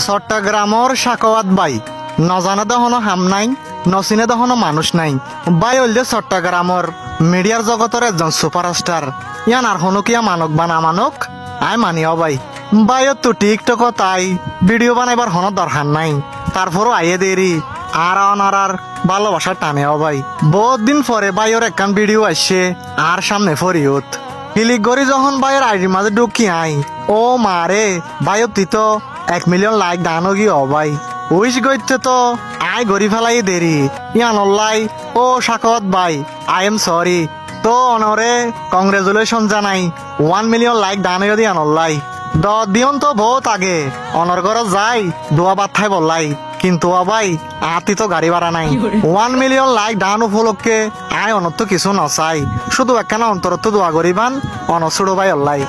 চট্টগ্রামর Sakhawat by নজানে দহনো হাম নাই নচিনে দহনো মানুষ নাই বাই হইলে চট্টগ্রামর মিডিয়ার জগতের একজন সুপারস্টার ইয়ান আর হনো কিয়া মানক বা না মানক আই মানিও বাই বাইও তো টিকটক তাই ভিডিও বানাইবার হনো দরকার নাই তারপরও আইয়ে দেরি আর অনারার ভালোবাসা টানেও ভাই বহুত দিন পরে বাইয়ের একখান ভিডিও আসছে আর সামনে ফরিয়ত ক্লিক করি যখন বাইয়ের আইডির মাঝে ঢুকি আই ও মারে বাইও তুই তো 1 মিলিয়ন লাইক দানো কি ও ভাই উইশ গইতে তো আই গড়ি ফেলাই দেরি ইয়ানল্লাই ও সাকত ভাই আই এম সরি তো অনরে কংগ্রেচুলেশন জানাই 1 মিলিয়ন লাইক দানো দি আনল্লাই দিয়ন তো বহুত আগে অনর ঘরে যাই দোয়া বাদ খাই বললাই কিন্তু ভাই আতি তো গাড়ি ভাড়া নাই 1 মিলিয়ন লাইক ডান উপলক্ষে আয় অনত কিছু নচাই শুধু একখানা অন্তরত্ব দোয়া করিবান অনসুড়ো ভাই অল্লাই